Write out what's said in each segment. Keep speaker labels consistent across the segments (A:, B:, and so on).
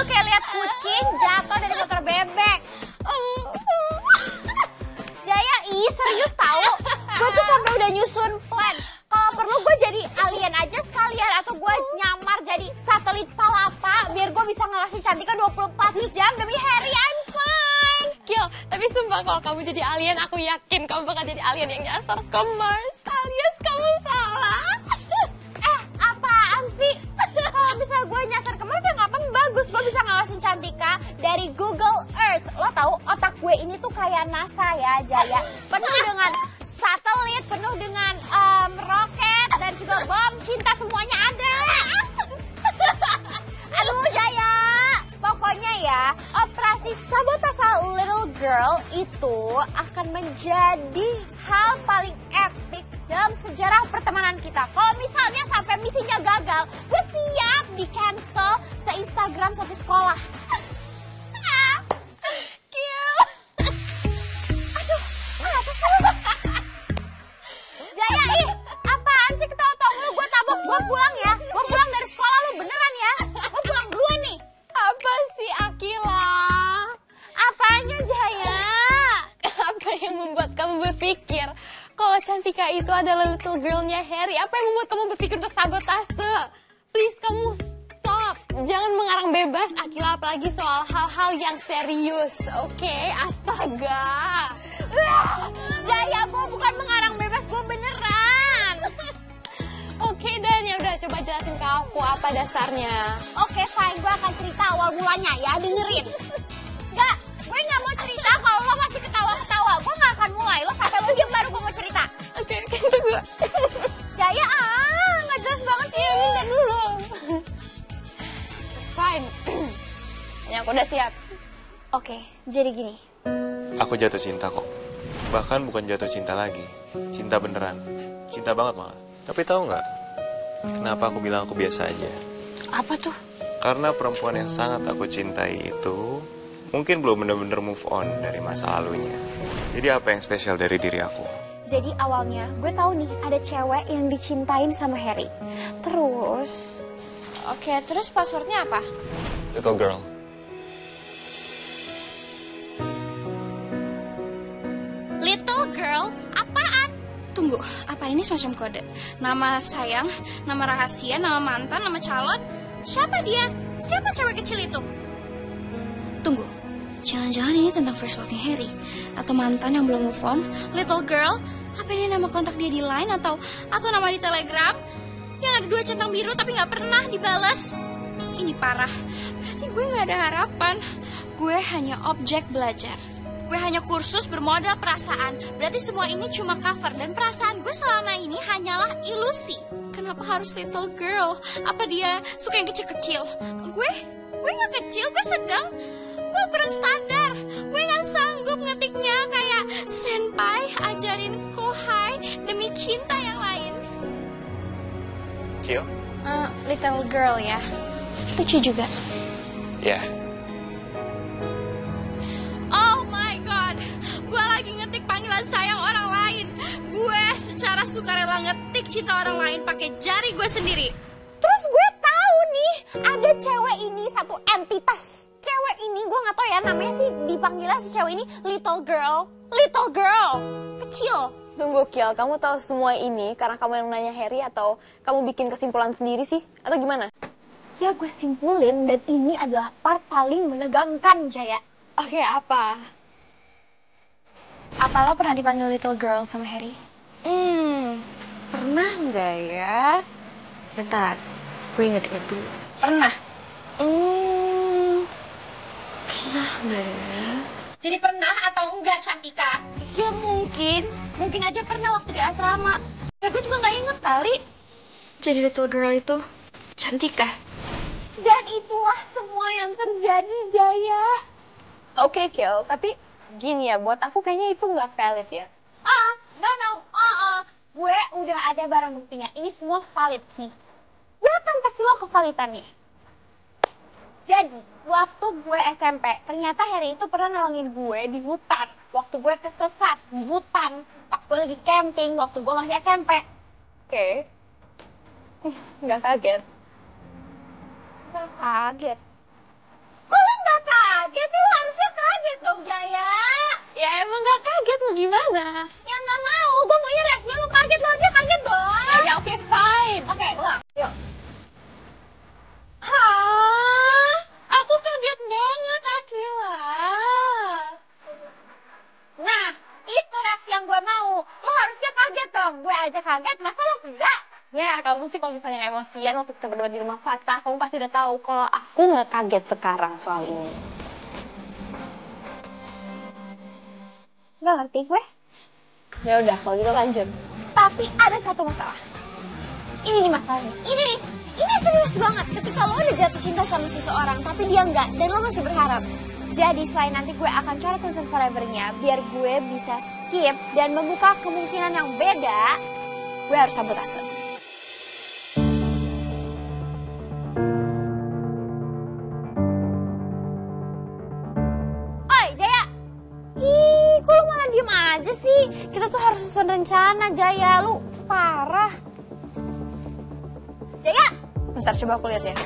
A: kayak lihat kucing jatuh dari motor bebek. Jaya, serius tahu? Gue tuh sampai udah nyusun plan. Kalau perlu gue jadi alien aja sekalian atau gue nyamar jadi satelit palapa biar gue bisa ngawasin Cantika 24 jam demi Harry. I'm fine.
B: Kil, tapi sumpah kalau kamu jadi alien, aku yakin kamu bakal jadi alien yang nyasar ke Mars. Alias kamu salah.
A: Apaan sih? Kalau misalnya gue nyasar ke Mars ya nggak apa-apa, bagus. Gue bisa ngawasin Cantika dari Google Earth. Lo tahu otak gue ini tuh kayak NASA ya, Jaya. Penuh dengan satelit, penuh dengan roket dan juga bom cinta, semuanya ada. Aduh Jaya, pokoknya ya operasi sabotase Little Girl itu akan menjadi hal paling epic dalam sejarah pertemanan kita. Kalau misalnya sampai misinya gagal, gue siap di cancel se-Instagram satu sekolah. Aduh, apa sih lo? Jaya, apaan sih ketawa-tawa mulu? Gue tabok, gue pulang ya. Gue pulang dari sekolah lu, beneran ya. Gue pulang duluan nih.
B: Apa sih Akila?
A: Apanya Jaya?
B: Apa yang membuat kamu berpikir kalau Cantika itu adalah little girl-nya Harry? Apa yang membuat kamu berpikir untuk sabotase? Please kamu stop. Jangan mengarang bebas Akila, apalagi soal hal-hal yang serius. Oke? Astaga.
A: Jaya, gue bukan mengarang bebas, gue beneran.
B: Oke dan ya udah, coba jelasin ke aku apa dasarnya.
A: Oke, fine, gue akan cerita awal mulanya ya, dengerin. Enggak, gue nggak mau cerita kalau lo masih ketawa-ketawa. Gue nggak akan mulai, lo sampai lo diem baru gue mau cerita.
B: Oke, tunggu.
A: Jaya, nggak jelas banget sih.
B: Minta dulu. Fine. Ya aku udah siap.
A: Oke, jadi gini.
C: Aku jatuh cinta kok. Bahkan bukan jatuh cinta lagi. Cinta beneran. Cinta banget malah. Tapi tahu nggak? Kenapa aku bilang aku biasa aja?
B: Apa tuh?
C: Karena perempuan yang sangat aku cintai itu mungkin belum benar-benar move on dari masa lalunya. Jadi apa yang spesial dari diri aku?
A: Jadi awalnya gue tahu nih ada cewek yang dicintain sama Harry. Terus, terus passwordnya apa?
C: Little girl.
A: Little girl? Apaan?
D: Tunggu, apa ini semacam kode? Nama sayang, nama rahasia, nama mantan, nama calon. Siapa dia? Siapa cewek kecil itu? Tunggu, jangan-jangan ini tentang first love-nya Harry? Atau mantan yang belum move on? Little girl? Apa ini nama kontak dia di Line atau nama di Telegram? Yang ada 2 centang biru tapi gak pernah dibalas. Ini parah, berarti gue gak ada harapan. Gue hanya objek belajar. Gue hanya kursus bermodal perasaan. Berarti semua ini cuma cover. Dan perasaan gue selama ini hanyalah ilusi. Kenapa harus little girl? Apa dia suka yang kecil-kecil? Gue gak kecil, gue sedang. Gue ukuran standar. Gue gak sanggup ngetiknya kayak senpai ajarin kohai demi cinta yang lain.
C: Kyo?
D: Little girl ya. Lucu juga.
C: Ya.
D: Gue lagi ngetik panggilan sayang orang lain. Gue secara sukarela ngetik cinta orang lain pakai jari gue sendiri.
A: Terus gue tahu nih ada cewek ini satu entitas. Cewek ini gue nggak tahu ya namanya sih, dipanggilnya si cewek ini little girl. Little girl. Kecil.
B: Tunggu Kiel, kamu tahu semua ini karena kamu yang nanya Harry atau kamu bikin kesimpulan sendiri sih? Atau gimana?
A: Ya gue simpulin dan ini adalah part paling menegangkan, Jaya.
B: Oke, apa?
D: Apa lo pernah dipanggil little girl sama Harry?
B: Pernah nggak ya? Bentar, gue inget-inget dulu.
D: Pernah.
B: Pernah nggak ya?
A: Jadi pernah atau enggak, Cantika?
D: Ya mungkin aja pernah waktu di asrama. Ya gue juga nggak inget kali. Jadi little girl itu Cantika.
A: Dan itulah semua yang terjadi, Jaya.
B: Oke, Kiel, tapi gini ya, buat aku kayaknya itu nggak valid ya.
A: Gue udah ada barang buktinya. Ini semua valid nih. Gue akan kasih lo kevalidannya. Jadi, waktu gue SMP, ternyata Harry itu pernah nolongin gue di hutan. Waktu gue kesesat di hutan. Pas gue lagi camping, waktu gue masih SMP.
B: Oke. Nggak kaget.
A: Gak kaget. dong, Jaya.
B: Ya emang gak kaget mau gimana?
A: Ya nggak mau, gue maunya reaksinya lo kaget, lo aja kaget dong.
B: Ya oke, fine.
A: Oke, ulang, yuk.
B: Hah? Aku kaget banget, Akila.
A: Nah, itu reaksi yang gue mau. Lo harusnya kaget dong. Gue aja kaget, masa lo enggak?
B: Ya, kamu sih kalau misalnya emosian waktu kita berdua di rumah Fatah, kamu pasti udah tahu kalau aku nggak kaget sekarang soal ini.
A: Nggak ngerti gue.
B: Ya udah, kalau gitu lanjut.
A: Tapi ada satu masalah. Ini nih masalahnya. Ini serius banget. Ketika lo udah jatuh cinta sama seseorang, tapi dia enggak, dan lo masih berharap. Jadi selain nanti gue akan coret Listen Forever-nya, biar gue bisa skip dan membuka kemungkinan yang beda, gue harus sabotase. Oi, Jaya! Ih, kok lo malah diem aja sih? Kita tuh harus susun rencana, Jaya. Lu parah. Jaya!
B: Bentar, coba aku lihat ya.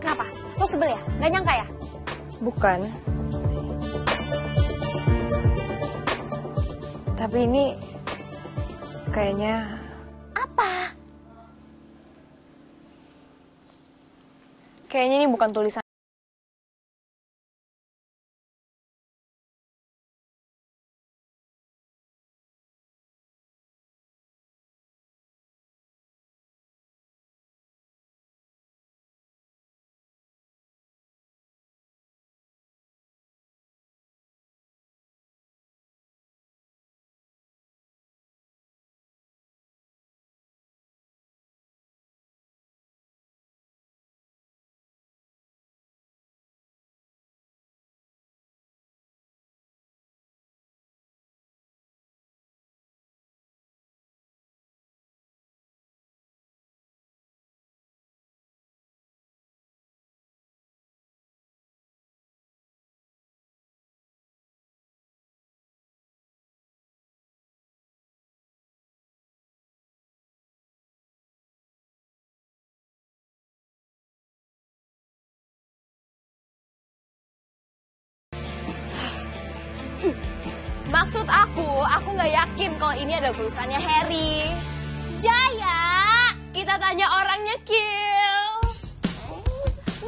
A: Kenapa? Lo sebel ya? Gak nyangka ya?
E: Bukan. Tapi ini kayaknya
A: Apa?
E: kayaknya ini bukan tulisan.
B: Maksud aku nggak yakin kalau ini ada tulisannya Harry.
A: Jaya!
B: Kita tanya orangnya, Kill.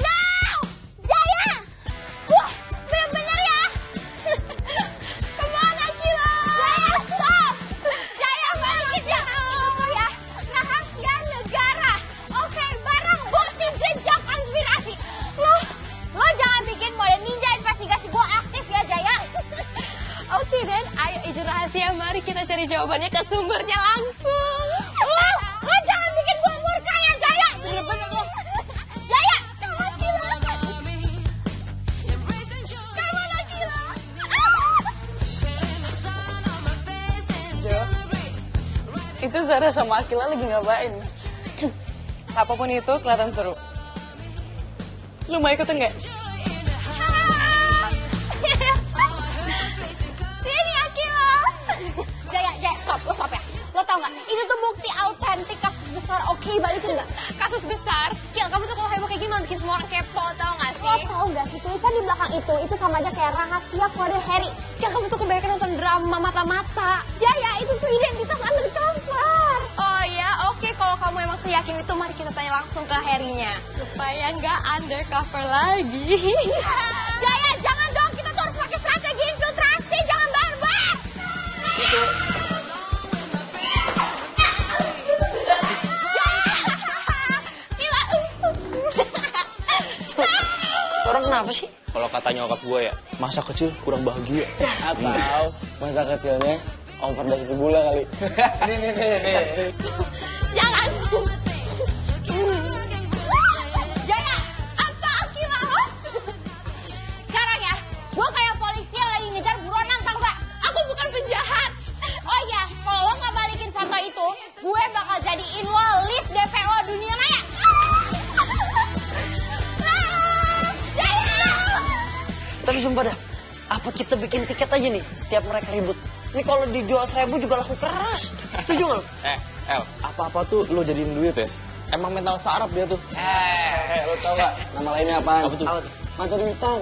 A: No! Jaya! Wah, bener-bener ya!
B: Kemana, Kilo?
A: Jaya, stop! Jaya, balikin ya! Itu ya, rahasia negara. Oke, barang bukti jejak konspirasi. Lo jangan bikin mode ninja investigasi gue aktif ya, Jaya.
B: Oke, Dan. Ayo, izin rahasia. Mari kita cari jawabannya ke sumbernya langsung.
A: Lo jangan bikin gue murka ya, Jaya! Bener-bener lo. Jaya! Come on, Kilo!
E: Jo, itu Zara sama Akila lagi ngapain? Apapun itu kelihatan seru. Lu mau ikutin nggak?
A: Sini Akila. Jaya, stop, lo stop ya. Lo tau gak, itu tuh bukti autentik kasus besar. Oke, balikin gak?
B: Kasus besar? Kill, kamu tuh kalau heboh kayak gini malah bikin semua orang kepo, tau gak
A: Lo
B: sih?
A: tau gak sih, tulisan di belakang itu sama aja kayak rahasia kode Harry.
B: Kill, kamu tuh kebanyakan nonton drama mata-mata.
A: Jaya, itu tuh identitas undercover.
B: Oh ya, oke. Kalau kamu emang seyakin itu, mari kita tanya langsung ke Harry-nya. Supaya nggak undercover lagi.
A: Jaya, jangan dong, kita tuh harus pakai strategi infiltrasi, jangan barbar.
E: Itu. Orang kenapa sih?
F: Kalau kata nyokap gue ya, masa kecil kurang bahagia. Atau masa kecilnya overdose gula kali. Nih.
B: Jangan.
A: Jaya, apa Akila lo? Sekarang ya, gue kayak polisi yang lagi ngejar buronan, tau gak?
B: Aku bukan penjahat.
A: Oh iya, kalau lo gak balikin foto itu, gue bakal jadiin lo list DPO dunia maya.
E: Tapi sumpah dah, apa kita bikin tiket aja nih setiap mereka ribut?
F: Ini kalau dijual 1000 juga laku keras. Setuju nggak? El, apa-apa tuh lo jadiin duit ya? Emang mental sarap dia tuh. Lo tau gak nama lainnya apaan? Apa tuh? Mata duitan.